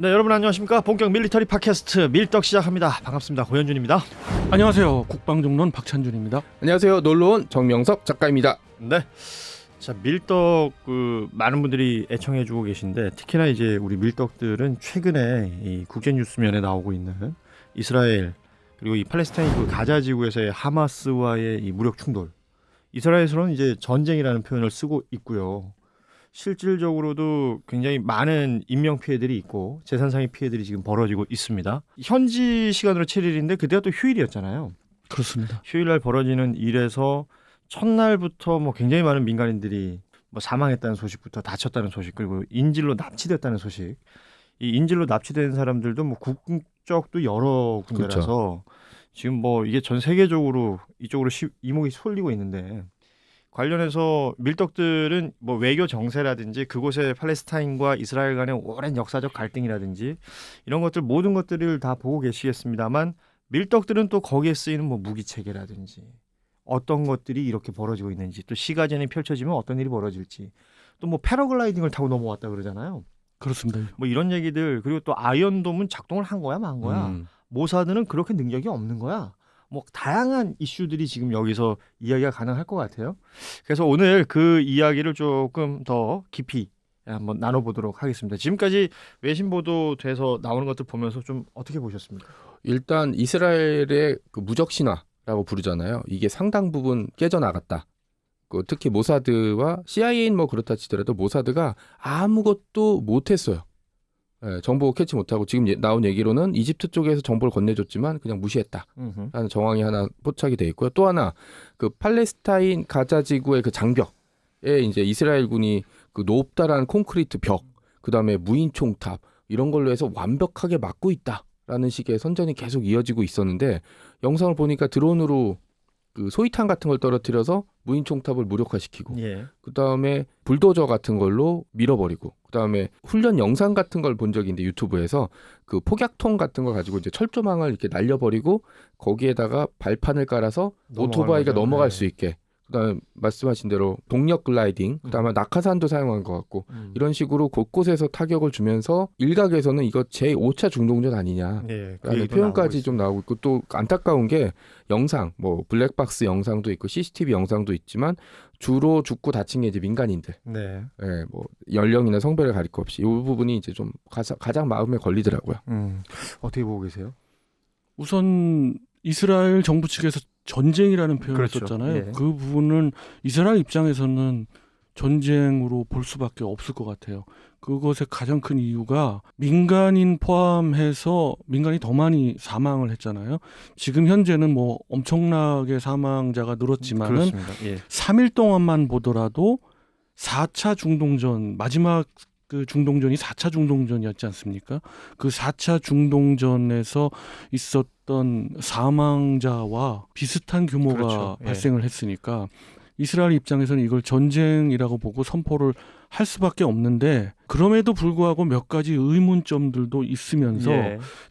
네, 여러분 안녕하십니까? 본격 밀리터리 팟캐스트 밀떡 시작합니다. 반갑습니다. 고현준입니다. 안녕하세요. 국방정론 박찬준입니다. 안녕하세요. 놀러온 정명석 작가입니다. 네, 자 밀떡 많은 분들이 애청해주고 계신데 특히나 이제 우리 밀떡들은 최근에 이 국제뉴스면에 나오고 있는 이스라엘 그리고 이 팔레스타인 가자 지구에서의 하마스와의 이 무력 충돌. 이스라엘에서는 이제 전쟁이라는 표현을 쓰고 있고요. 실질적으로도 굉장히 많은 인명 피해들이 있고 재산상의 피해들이 지금 벌어지고 있습니다. 현지 시간으로 7일인데 그때가 또 휴일이었잖아요. 그렇습니다. 휴일날 벌어지는 일에서 첫날부터 뭐 굉장히 많은 민간인들이 뭐 사망했다는 소식부터 다쳤다는 소식 그리고 인질로 납치됐다는 소식. 이 인질로 납치된 사람들도 뭐 국적도 여러 군데라서 그렇죠. 지금 뭐 이게 전 세계적으로 이쪽으로 이목이 쏠리고 있는데. 관련해서 밀떡들은 뭐 외교 정세라든지 그곳의 팔레스타인과 이스라엘 간의 오랜 역사적 갈등이라든지 이런 것들 모든 것들을 다 보고 계시겠습니다만 밀떡들은 또 거기에 쓰이는 뭐 무기 체계라든지 어떤 것들이 이렇게 벌어지고 있는지 또 시가전이 펼쳐지면 어떤 일이 벌어질지 또 뭐 패러글라이딩을 타고 넘어왔다 그러잖아요. 그렇습니다. 뭐 이런 얘기들 그리고 또 아이언돔은 작동을 한 거야 만 거야. 모사드는 그렇게 능력이 없는 거야. 뭐 다양한 이슈들이 지금 여기서 이야기가 가능할 것 같아요. 그래서 오늘 그 이야기를 조금 더 깊이 한번 나눠보도록 하겠습니다. 지금까지 외신 보도돼서 나오는 것들 보면서 좀 어떻게 보셨습니까? 일단 이스라엘의 그 무적 신화라고 부르잖아요. 이게 상당 부분 깨져나갔다. 특히 모사드와 CIA는 뭐 그렇다 치더라도 모사드가 아무것도 못했어요. 정보 캐치 못하고 지금 나온 얘기로는 이집트 쪽에서 정보를 건네줬지만 그냥 무시했다라는 정황이 하나 포착이 돼 있고요. 또 하나 그 팔레스타인 가자 지구의 그 장벽에 이제 이스라엘군이 그 높다라는 콘크리트 벽, 그 다음에 무인 총탑 이런 걸로 해서 완벽하게 막고 있다라는 식의 선전이 계속 이어지고 있었는데 영상을 보니까 드론으로 그 소위탄 같은 걸 떨어뜨려서 무인 총탑을 무력화시키고 그 다음에 불도저 같은 걸로 밀어버리고 그 다음에 훈련 영상 같은 걸 본 적이 있는데 유튜브에서 그 폭약통 같은 걸 가지고 이제 철조망을 이렇게 날려버리고 거기에다가 발판을 깔아서 오토바이가 넘어갈 수 있게 그다음에 말씀하신 대로 동력 글라이딩 그다음에 낙하산도 사용한 것 같고 이런 식으로 곳곳에서 타격을 주면서 일각에서는 이거 제5차 중동전 아니냐라는 표현까지 좀 나오고 있고 또 안타까운 게 영상 뭐 블랙박스 영상도 있고 CCTV 영상도 있지만 주로 죽고 다친 게 이제 민간인들 뭐 연령이나 성별을 가릴 거 없이 이 부분이 이제 좀 가장 마음에 걸리더라고요. 어떻게 보고 계세요? 우선 이스라엘 정부 측에서 전쟁이라는 표현을 썼잖아요. 예. 그 부분은 이스라엘 입장에서는 전쟁으로 볼 수밖에 없을 것 같아요. 그것의 가장 큰 이유가 민간인 포함해서 민간이 더 많이 사망을 했잖아요. 지금 현재는 뭐 엄청나게 사망자가 늘었지만은 3일 동안만 보더라도 4차 중동전 마지막 그 중동전이 4차 중동전이었지 않습니까? 그 4차 중동전에서 있었던 사망자와 비슷한 규모가 발생을 했으니까 이스라엘 입장에서는 이걸 전쟁이라고 보고 선포를 할 수밖에 없는데 그럼에도 불구하고 몇 가지 의문점들도 있으면서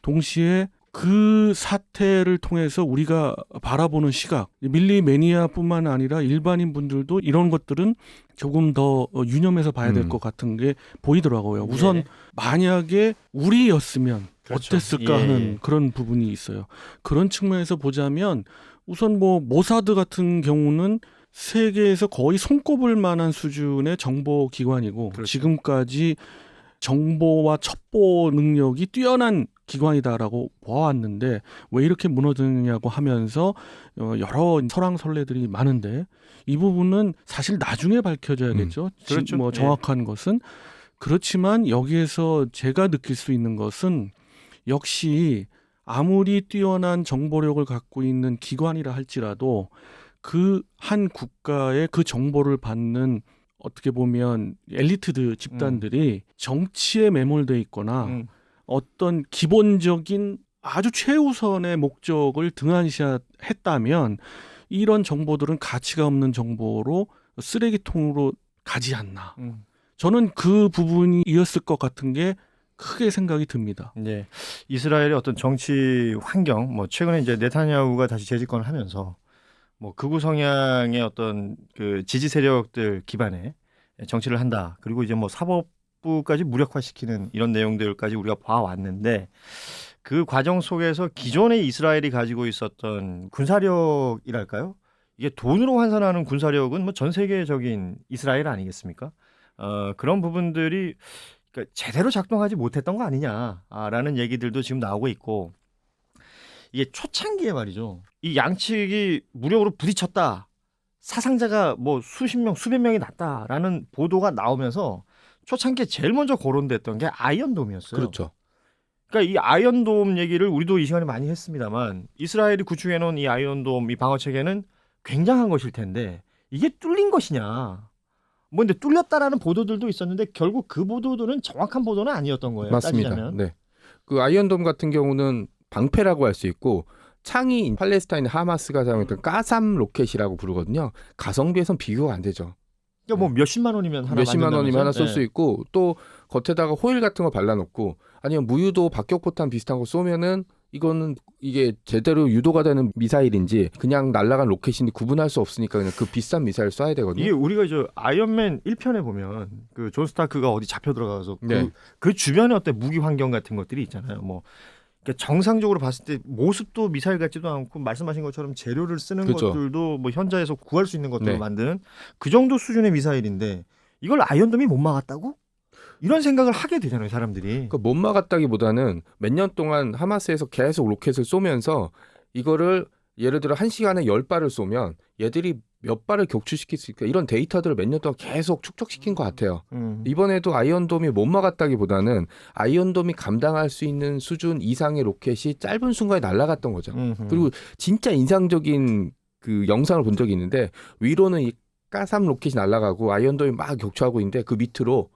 동시에 그 사태를 통해서 우리가 바라보는 시각, 밀리 매니아뿐만 아니라 일반인 분들도 이런 것들은 조금 더 유념해서 봐야 될 것 같은 게 보이더라고요. 우선 만약에 우리였으면 어땠을까 하는 그런 부분이 있어요. 그런 측면에서 보자면 우선 뭐 모사드 같은 경우는 세계에서 거의 손꼽을 만한 수준의 정보기관이고 지금까지 정보와 첩보 능력이 뛰어난 기관이다라고 보아왔는데 왜 이렇게 무너지느냐고 하면서 여러 설왕설래들이 많은데 이 부분은 사실 나중에 밝혀져야겠죠. 뭐 정확한 것은 그렇지만 여기에서 제가 느낄 수 있는 것은 역시 아무리 뛰어난 정보력을 갖고 있는 기관이라 할지라도 그 한 국가의 그 정보를 받는 어떻게 보면 엘리트 집단들이 정치에 매몰돼 있거나 어떤 기본적인 아주 최우선의 목적을 등한시했다면 이런 정보들은 가치가 없는 정보로 쓰레기통으로 가지 않나. 저는 그 부분이었을 것 같은 게 크게 생각이 듭니다. 네, 이스라엘의 어떤 정치 환경, 뭐 최근에 이제 네타냐후가 다시 재집권을 하면서 뭐 극우 성향의 어떤 그 지지 세력들 기반의 정치를 한다. 그리고 이제 뭐 사법 북부까지 무력화시키는 이런 내용들까지 우리가 봐왔는데 그 과정 속에서 기존의 이스라엘이 가지고 있었던 군사력이랄까요? 이게 돈으로 환산하는 군사력은 뭐 전 세계적인 이스라엘 아니겠습니까? 그런 부분들이 그러니까 제대로 작동하지 못했던 거 아니냐라는 얘기들도 지금 나오고 있고 이게 초창기에 말이죠. 이 양측이 무력으로 부딪혔다. 사상자가 뭐 수십 명, 수백 명이 났다라는 보도가 나오면서 초창기에 제일 먼저 거론됐던 게 아이언돔이었어요. 그렇죠. 그러니까 이 아이언돔 얘기를 우리도 이 시간에 많이 했습니다만 이스라엘이 구축해놓은 이 아이언돔 이 방어 체계는 굉장한 것일 텐데 이게 뚫린 것이냐? 뭐 근데 뚫렸다라는 보도들도 있었는데 결국 그 보도들은 정확한 보도는 아니었던 거예요. 맞습니다. 따지자면. 네. 그 아이언돔 같은 경우는 방패라고 할 수 있고 창이 팔레스타인 하마스가 사용했던 까삼 로켓이라고 부르거든요. 가성비에선 비교가 안 되죠. 그러니까 뭐 몇십만 원이면 하나 몇십만 원이면 하나 쏠 수 네. 있고 또 겉에다가 호일 같은 거 발라놓고 아니면 무유도 박격포탄 비슷한 거 쏘면은 이거는 이게 제대로 유도가 되는 미사일인지 그냥 날아간 로켓인지 구분할 수 없으니까 그냥 그 비싼 미사일 쏴야 되거든요. 이게 우리가 저 아이언맨 1편에 보면 그 존 스타크가 어디 잡혀 들어가서 네. 그 주변에 어떤 무기 환경 같은 것들이 있잖아요. 뭐 그러니까 정상적으로 봤을 때 모습도 미사일 같지도 않고 말씀하신 것처럼 재료를 쓰는 그렇죠. 것들도 뭐 현자에서 구할 수 있는 것들로 네. 만드는 그 정도 수준의 미사일인데 이걸 아이언돔이 못 막았다고? 이런 생각을 하게 되잖아요, 사람들이. 그러니까 못 막았다기보다는 몇 년 동안 하마스에서 계속 로켓을 쏘면서 이거를 예를 들어 1시간에 10발을 쏘면 얘들이 몇 발을 격추시킬 수 있을까 이런 데이터들을 몇 년 동안 계속 축적시킨 것 같아요. 이번에도 아이언돔이 못 막았다기보다는 아이언돔이 감당할 수 있는 수준 이상의 로켓이 짧은 순간에 날아갔던 거죠. 그리고 진짜 인상적인 그 영상을 본 적이 있는데 위로는 이 까삼 로켓이 날아가고 아이언돔이 막 격추하고 있는데 그 밑으로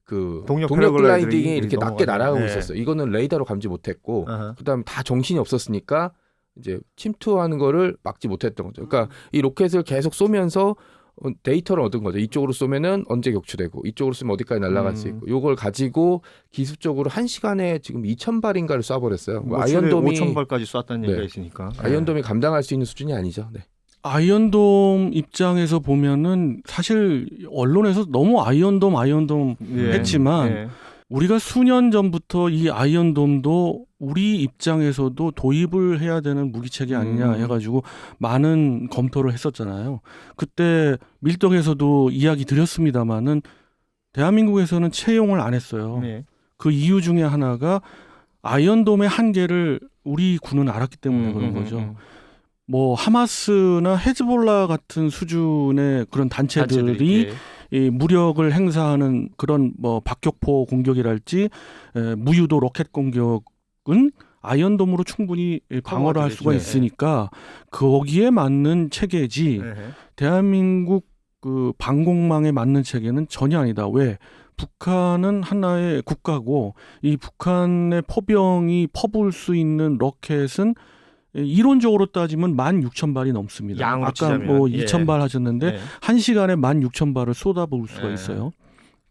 그 동력 동력 패러글라이더들이 글라이딩이 이렇게 낮게 넘어가죠. 날아가고 네. 있었어요. 이거는 레이더로 감지 못했고 아하. 그다음에 다 정신이 없었으니까 이제 침투하는 거를 막지 못했던 거죠. 그러니까 이 로켓을 계속 쏘면서 데이터를 얻은 거죠. 이쪽으로 쏘면은 언제 격추되고 이쪽으로 쏘면 어디까지 날아갈 수 있고 요걸 가지고 기술적으로 1시간에 지금 2,000발인가를 쏴버렸어요. 뭐 아이언돔이 5,000발까지 쐈다는 네. 얘기가 있으니까. 아이언돔이 감당할 수 있는 수준이 아니죠. 네. 아이언돔 입장에서 보면은 사실 언론에서 너무 아이언돔 예. 했지만 예. 우리가 수년 전부터 이 아이언돔도 우리 입장에서도 도입을 해야 되는 무기체계 아니냐 해가지고 많은 검토를 했었잖아요. 그때 밀떡에서도 이야기 드렸습니다마는 대한민국에서는 채용을 안 했어요. 예. 그 이유 중에 하나가 아이언돔의 한계를 우리 군은 알았기 때문에 그런 거죠. 뭐 하마스나 헤즈볼라 같은 수준의 그런 단체들이 이 무력을 행사하는 그런 뭐 박격포 공격이랄지 무유도 로켓 공격은 아이언돔으로 충분히 방어를 할 수가 되죠. 있으니까 거기에 맞는 체계지 예. 대한민국 그 방공망에 맞는 체계는 전혀 아니다. 왜? 북한은 하나의 국가고 이 북한의 포병이 퍼부을 수 있는 로켓은 이론적으로 따지면 16,000발이 넘습니다. 양으로 아까 치자면. 뭐 예. 2,000발 하셨는데 예. 1시간에 16,000발을 쏟아부을 수가 예. 있어요.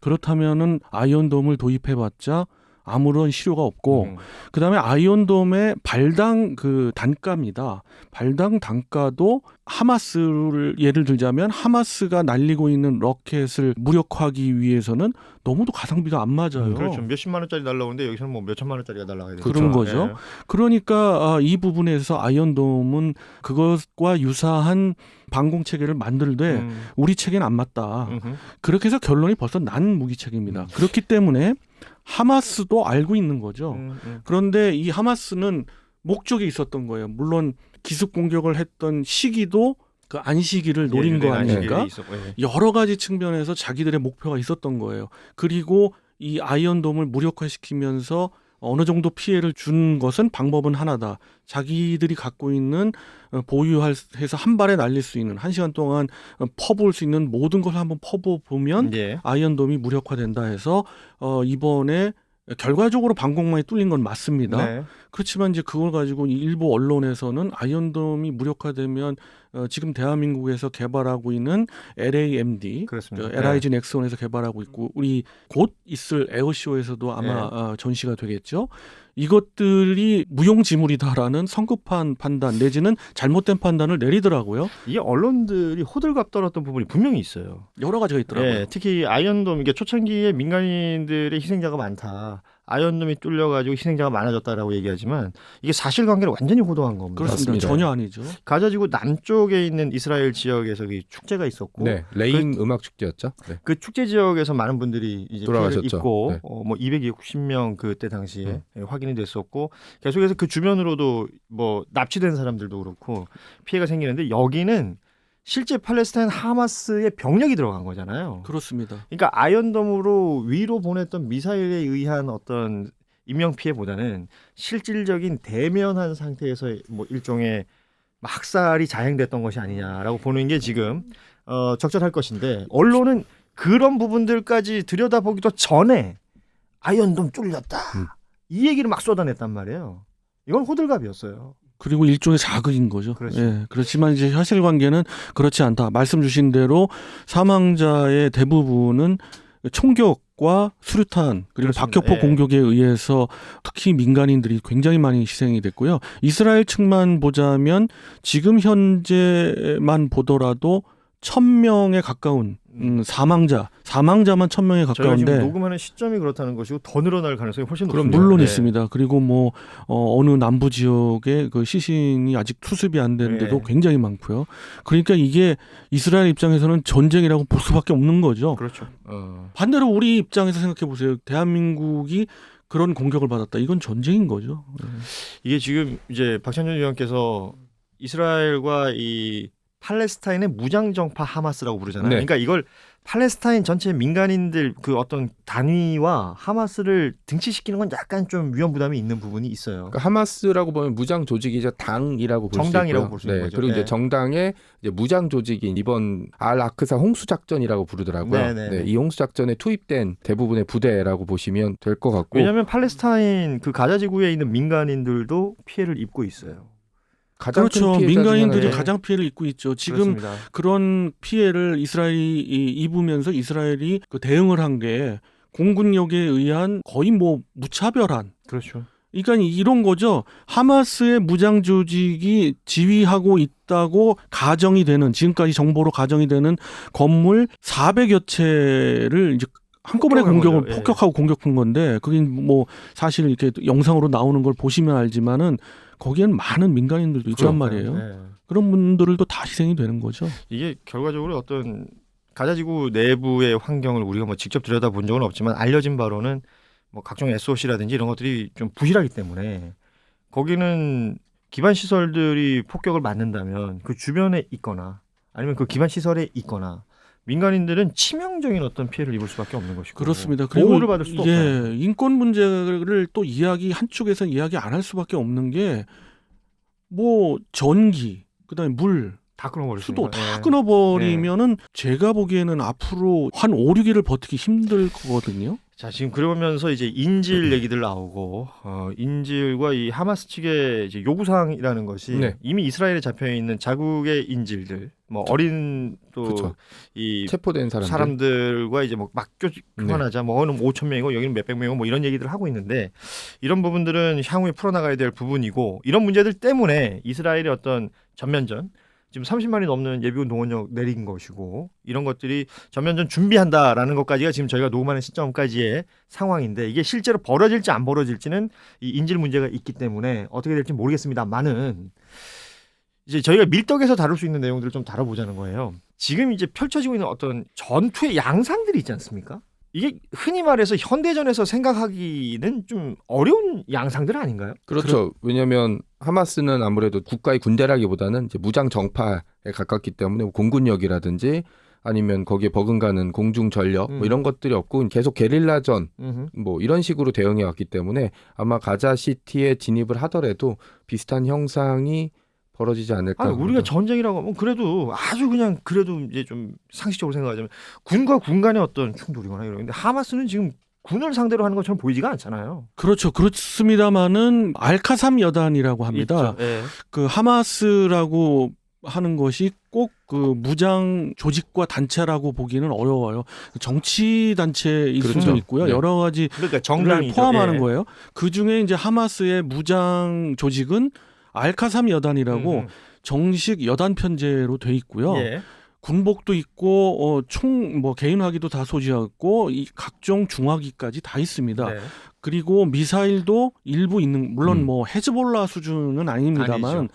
그렇다면은 아이언돔을 도입해봤자 아무런 실효가 없고 그다음에 아이언돔의 발당 그 단가입니다. 발당 단가도 하마스를 예를 들자면 하마스가 날리고 있는 로켓을 무력화하기 위해서는 너무도 가성비가 안 맞아요. 그렇죠. 몇십만 원짜리 날라오는데 여기서는 뭐 몇천만 원짜리가 날라가야 되죠. 그런 거죠. 예. 그러니까 이 부분에서 아이언돔은 그것과 유사한 방공 체계를 만들되 우리 체계는 안 맞다. 그렇게 해서 결론이 벌써 난 무기 체계입니다. 그렇기 때문에 하마스도 알고 있는 거죠. 그런데 이 하마스는 목적이 있었던 거예요. 물론 기습 공격을 했던 시기도 그 안시기를 노린 거 아닙니까? 여러 가지 측면에서 자기들의 목표가 있었던 거예요. 그리고 이 아이언돔을 무력화시키면서 어느 정도 피해를 준 것은 방법은 하나다. 자기들이 갖고 있는 보유해서 한 발에 날릴 수 있는 1시간 동안 퍼부을 수 있는 모든 걸 한번 퍼부으면 예. 아이언돔이 무력화된다 해서 이번에 결과적으로 방공망이 뚫린 건 맞습니다. 네. 그렇지만 이제 그걸 가지고 일부 언론에서는 아이언돔이 무력화되면 지금 대한민국에서 개발하고 있는 LAMD, 그렇습니다. LIG 넥슨에서 개발하고 있고 우리 곧 있을 에어쇼에서도 아마 전시가 되겠죠. 이것들이 무용지물이다라는 성급한 판단 내지는 잘못된 판단을 내리더라고요. 이게 언론들이 호들갑 떨었던 부분이 분명히 있어요. 여러 가지가 있더라고요. 예, 특히 아이언돔 이게 초창기에 민간인들의 희생자가 많다. 아이언돔이 뚫려가지고 희생자가 많아졌다라고 얘기하지만 이게 사실관계를 완전히 호도한 겁니다. 그렇습니다. 맞습니다. 전혀 아니죠. 가자지구 남쪽에 있는 이스라엘 지역에서 그 축제가 있었고 네, 레임 음악 축제였죠. 네. 그 축제 지역에서 많은 분들이 이제 피해를 돌아가셨죠. 입고 네. 뭐 260명 그때 당시에 확인이 됐었고 계속해서 그 주변으로도 뭐 납치된 사람들도 그렇고 피해가 생기는데 여기는 실제 팔레스타인 하마스의 병력이 들어간 거잖아요. 그렇습니다. 그러니까 아이언돔으로 위로 보냈던 미사일에 의한 어떤 인명 피해보다는 실질적인 대면한 상태에서 뭐 일종의 학살이 자행됐던 것이 아니냐라고 보는 게 지금 적절할 것인데 언론은 그런 부분들까지 들여다보기도 전에 아이언돔 뚫렸다 이 얘기를 막 쏟아냈단 말이에요. 이건 호들갑이었어요. 그리고 일종의 자극인 거죠. 그렇죠. 예, 그렇지만 이제 사실관계는 그렇지 않다. 말씀 주신 대로 사망자의 대부분은 총격과 수류탄 그리고 그렇습니다. 박격포 예. 공격에 의해서 특히 민간인들이 굉장히 많이 희생이 됐고요. 이스라엘 측만 보자면 지금 현재만 보더라도 1,000명에 가까운 사망자만 1,000명에 저희가 지금 가까운데 녹음하는 시점이 그렇다는 것이고 더 늘어날 가능성이 훨씬 그럼 높습니다. 물론 네. 있습니다. 그리고 뭐 어느 남부 지역에 그 시신이 아직 수습이 안 되는데도 네. 굉장히 많고요. 그러니까 이게 이스라엘 입장에서는 전쟁이라고 볼 수밖에 없는 거죠. 그렇죠. 반대로 우리 입장에서 생각해 보세요. 대한민국이 그런 공격을 받았다. 이건 전쟁인 거죠. 이게 지금 이제 박찬준 의원께서 이스라엘과 이 팔레스타인의 무장정파 하마스라고 부르잖아요. 네. 그러니까 이걸 팔레스타인 전체 민간인들 그 어떤 단위와 하마스를 등치시키는 건 약간 좀 위험 부담이 있는 부분이 있어요. 그러니까 하마스라고 보면 무장 조직이자 당이라고 볼 수 있고요. 정당이라고 볼 수 있는 거죠. 그리고 네. 이제 정당의 이제 무장 조직인 이번 알 아크사 홍수 작전이라고 부르더라고요. 네, 네, 네. 이 홍수 작전에 투입된 대부분의 부대라고 보시면 될 것 같고. 왜냐하면 팔레스타인 그 가자 지구에 있는 민간인들도 피해를 입고 있어요. 가장 그렇죠. 큰 피해자 중 민간인들이 하나는 가장 피해를 입고 있죠. 지금 그렇습니다. 그런 피해를 이스라엘이 입으면서 이스라엘이 그 대응을 한 게 공군력에 의한 거의 뭐 무차별한. 그렇죠. 그러니까 이런 거죠. 하마스의 무장 조직이 지휘하고 있다고 가정이 되는 지금까지 정보로 가정이 되는 건물 400여 채를 이제 한꺼번에 폭격한 공격을 거죠. 예. 폭격하고 공격한 건데 그게 뭐 사실 이렇게 영상으로 나오는 걸 보시면 알지만은 거기에는 많은 민간인들도 있단 말이에요. 네. 그런 분들도 다 희생이 되는 거죠. 이게 결과적으로 어떤 가자지구 내부의 환경을 우리가 뭐 직접 들여다본 적은 없지만 알려진 바로는 뭐 각종 SOC라든지 이런 것들이 좀 부실하기 때문에 거기는 기반 시설들이 폭격을 맞는다면 그 주변에 있거나 아니면 그 기반 시설에 있거나 민간인들은 치명적인 어떤 피해를 입을 수밖에 없는 것이고 그렇습니다. 그리고 보호를 받을 수도 없어요. 인권 문제를 또 한쪽에서 이야기 안 할 수밖에 없는 게 뭐 전기, 그다음에 물, 다 끊어버릴 수도 다 네. 끊어버리면은 제가 보기에는 앞으로 한 5, 6일을 버티기 힘들 거거든요. 자 지금 그러면서 이제 인질 얘기들 나오고 인질과 이 하마스 측의 이제 요구사항이라는 것이 네. 이미 이스라엘에 잡혀 있는 자국의 인질들, 뭐 어린 또 그렇죠. 이 체포된 사람들과 이제 뭐 막교 그만하자, 뭐 어느 5천 명이고 여기는 몇백 명이고 뭐 이런 얘기들을 하고 있는데 이런 부분들은 향후에 풀어나가야 될 부분이고 이런 문제들 때문에 이스라엘의 어떤 전면전 지금 30만이 넘는 예비군 동원력 내린 것이고 이런 것들이 전면전 준비한다라는 것까지가 지금 저희가 녹음하는 시점까지의 상황인데 이게 실제로 벌어질지 안 벌어질지는 이 인질 문제가 있기 때문에 어떻게 될지 모르겠습니다만은 이제 저희가 밀떡에서 다룰 수 있는 내용들을 좀 다뤄보자는 거예요. 지금 이제 펼쳐지고 있는 어떤 전투의 양상들이 있지 않습니까? 이게 흔히 말해서 현대전에서 생각하기는 좀 어려운 양상들 아닌가요? 그렇죠. 왜냐하면 하마스는 아무래도 국가의 군대라기보다는 이제 무장 정파에 가깝기 때문에 공군력이라든지 아니면 거기에 버금가는 공중 전력 뭐 이런 것들이 없고 계속 게릴라전 뭐 이런 식으로 대응해 왔기 때문에 아마 가자 시티에 진입을 하더라도 비슷한 형상이 벌어지지 않을까. 아니, 우리가 전쟁이라고 하면 그래도 아주 그냥 그래도 이제 좀 상식적으로 생각하자면 군과 군 간의 어떤 충돌이거나 이런 건데 하마스는 지금 군을 상대로 하는 것처럼 보이지가 않잖아요. 그렇죠. 그렇습니다마는 알카삼 여단이라고 합니다. 있죠. 예. 그 하마스라고 하는 것이 꼭 그 무장 조직과 단체라고 보기는 어려워요. 정치 단체일 그렇죠. 수도 있고요. 네. 여러 가지 그러니까 를 정당이죠. 포함하는 예. 거예요. 그 중에 이제 하마스의 무장 조직은 알카삼 여단이라고 정식 여단 편제로 돼 있고요. 예. 군복도 있고 총 뭐 개인화기도 다 소지하고 이 각종 중화기까지 다 있습니다. 네. 그리고 미사일도 일부 있는 물론 뭐 헤즈볼라 수준은 아닙니다만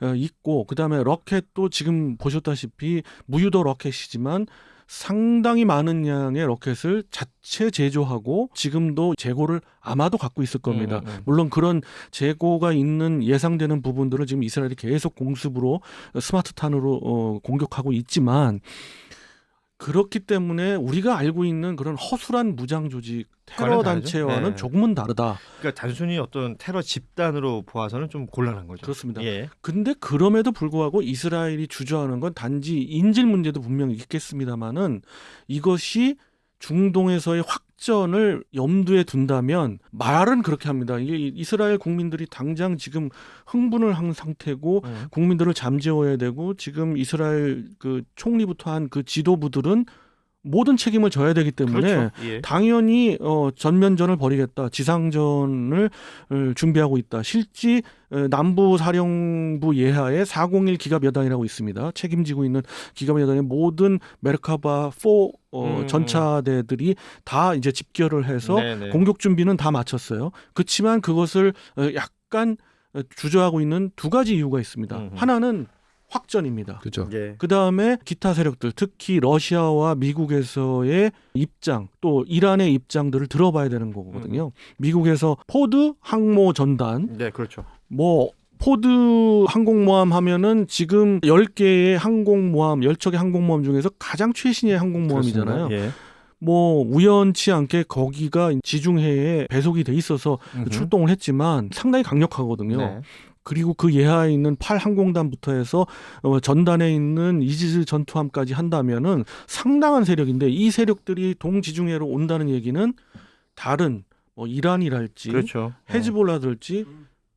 아니죠. 있고 그다음에 로켓도 지금 보셨다시피 무유도 로켓이지만 상당히 많은 양의 로켓을 자체 제조하고 지금도 재고를 아마도 갖고 있을 겁니다. 물론 그런 재고가 있는 예상되는 부분들을 지금 이스라엘이 계속 공습으로 스마트탄으로 공격하고 있지만 그렇기 때문에 우리가 알고 있는 그런 허술한 무장 조직 테러 그거는 다르죠. 단체와는 네. 조금은 다르다. 그러니까 단순히 어떤 테러 집단으로 보아서는 좀 곤란한 거죠. 그렇습니다. 예. 근데 그럼에도 불구하고 이스라엘이 주저하는 건 단지 인질 문제도 분명히 있겠습니다만은 이것이 중동에서의 확전을 염두에 둔다면 말은 그렇게 합니다. 이스라엘 국민들이 당장 지금 흥분을 한 상태고 국민들을 잠재워야 되고 지금 이스라엘 그 총리부터 한 그 지도부들은 모든 책임을 져야 되기 때문에 그렇죠. 예. 당연히 전면전을 벌이겠다. 지상전을 준비하고 있다. 실제 남부 사령부 예하에 401 기갑 여단이라고 있습니다. 책임지고 있는 기갑 여단의 모든 메르카바 4 전차대들이 다 이제 집결을 해서 네네. 공격 준비는 다 마쳤어요. 그렇지만 그것을 약간 주저하고 있는 두 가지 이유가 있습니다. 하나는 확전입니다. 그렇죠. 예. 그 다음에 기타 세력들, 특히 러시아와 미국에서의 입장, 또 이란의 입장들을 들어봐야 되는 거거든요. 미국에서 포드 항모 전단, 네, 그렇죠. 뭐 포드 항공모함 하면은 지금 10개의 항공모함, 10척의 항공모함 중에서 가장 최신의 항공모함이잖아요. 예. 뭐 우연치 않게 거기가 지중해에 배속이 돼 있어서 출동을 했지만 상당히 강력하거든요. 네. 그리고 그 예하에 있는 8항공단부터 해서 전단에 있는 이지스 전투함까지 한다면은 상당한 세력인데 이 세력들이 동지중해로 온다는 얘기는 다른 뭐 이란이랄지 그렇죠. 헤즈볼라들지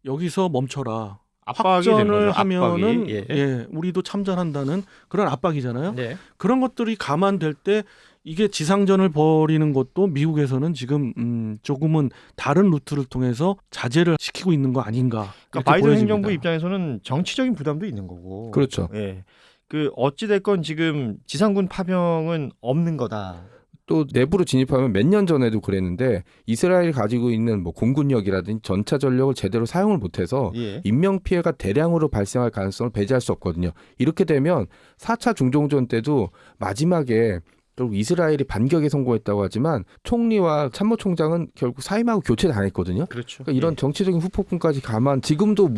여기서 멈춰라. 압박이 되는 확전을 거죠. 하면은 압박이. 예, 우리도 참전한다는 그런 압박이잖아요. 네. 그런 것들이 감안될 때 이게 지상전을 벌이는 것도 미국에서는 지금 조금은 다른 루트를 통해서 자제를 시키고 있는 거 아닌가. 그러니까 바이든 보여집니다. 행정부 입장에서는 정치적인 부담도 있는 거고. 그렇죠. 예. 그 어찌 됐건 지금 지상군 파병은 없는 거다. 또 내부로 진입하면 몇 년 전에도 그랬는데 이스라엘이 가지고 있는 뭐 공군력이라든지 전차 전력을 제대로 사용을 못해서 예. 인명 피해가 대량으로 발생할 가능성을 배제할 수 없거든요. 이렇게 되면 4차 중동전 때도 마지막에 결국 이스라엘이 반격에 성공했다고 하지만 총리와 참모총장은 결국 사임하고 교체당했거든요. 그렇죠. 그러니까 이런 정치적인 후폭풍까지 감안 지금도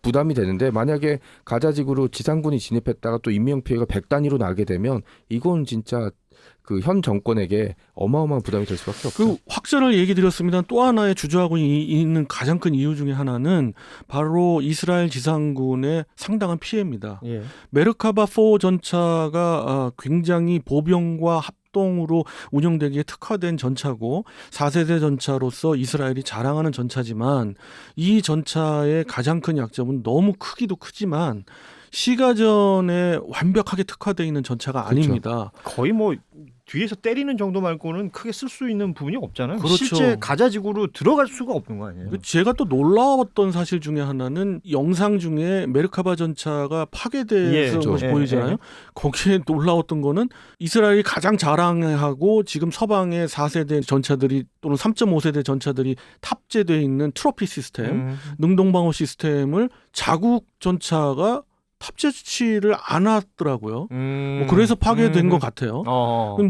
부담이 되는데 만약에 가자지구로 지상군이 진입했다가 또 인명 피해가 100단위로 나게 되면 이건 진짜 그 현 정권에게 어마어마한 부담이 될 수밖에 없죠. 그 확전을 얘기 드렸습니다. 또 하나의 주저하고 있는 가장 큰 이유 중에 하나는 바로 이스라엘 지상군의 상당한 피해입니다. 예. 메르카바 4 전차가 굉장히 보병과 합동으로 운영되기에 특화된 전차고 4세대 전차로서 이스라엘이 자랑하는 전차지만 이 전차의 가장 큰 약점은 너무 크기도 크지만 시가전에 완벽하게 특화되어 있는 전차가 그렇죠. 아닙니다. 거의 뭐 뒤에서 때리는 정도 말고는 크게 쓸 수 있는 부분이 없잖아요. 그렇죠. 실제 가자지구로 들어갈 수가 없는 거 아니에요? 제가 또 놀라웠던 사실 중에 하나는 영상 중에 메르카바 전차가 파괴돼서 예, 것이 예, 보이잖아요. 예. 거기에 놀라웠던 거는 이스라엘이 가장 자랑하고 지금 서방의 4세대 전차들이 또는 3.5세대 전차들이 탑재되어 있는 트로피 시스템, 능동방어 시스템을 자국 전차가 탑재치를 안 하더라고요. 뭐 그래서 파괴된 것 같아요.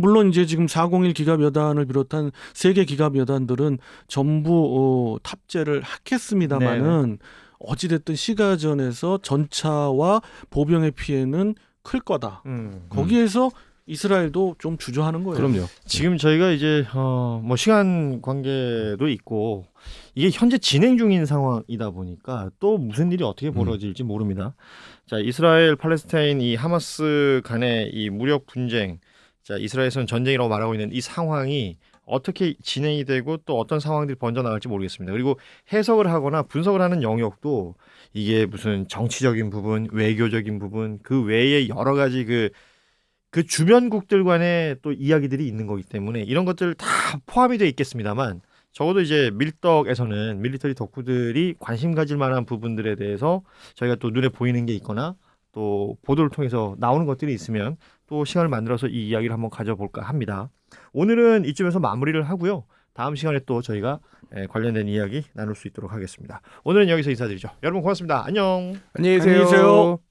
물론 이제 지금 401 기갑 여단을 비롯한 3개 기갑 여단들은 전부 탑재를 했겠습니다만은 어찌됐든 시가전에서 전차와 보병의 피해는 클 거다. 거기에서 이스라엘도 좀 주저하는 거예요. 그럼요. 지금 저희가 이제 뭐 시간 관계도 있고 이게 현재 진행 중인 상황이다 보니까 또 무슨 일이 어떻게 벌어질지 모릅니다. 자, 이스라엘 팔레스타인 이 하마스 간의 이 무력 분쟁, 자, 이스라엘에서는 전쟁이라고 말하고 있는 이 상황이 어떻게 진행이 되고 또 어떤 상황들이 번져나갈지 모르겠습니다. 그리고 해석을 하거나 분석을 하는 영역도 이게 무슨 정치적인 부분, 외교적인 부분, 그 외에 여러 가지 그 주변국들 간의 또 이야기들이 있는 거기 때문에 이런 것들 다 포함이 되어 있겠습니다만 적어도 이제 밀떡에서는 밀리터리 덕후들이 관심 가질 만한 부분들에 대해서 저희가 또 눈에 보이는 게 있거나 또 보도를 통해서 나오는 것들이 있으면 또 시간을 만들어서 이 이야기를 한번 가져볼까 합니다. 오늘은 이쯤에서 마무리를 하고요. 다음 시간에 또 저희가 관련된 이야기 나눌 수 있도록 하겠습니다. 오늘은 여기서 인사드리죠. 여러분 고맙습니다. 안녕. 안녕히 안녕히 계세요. 계세요.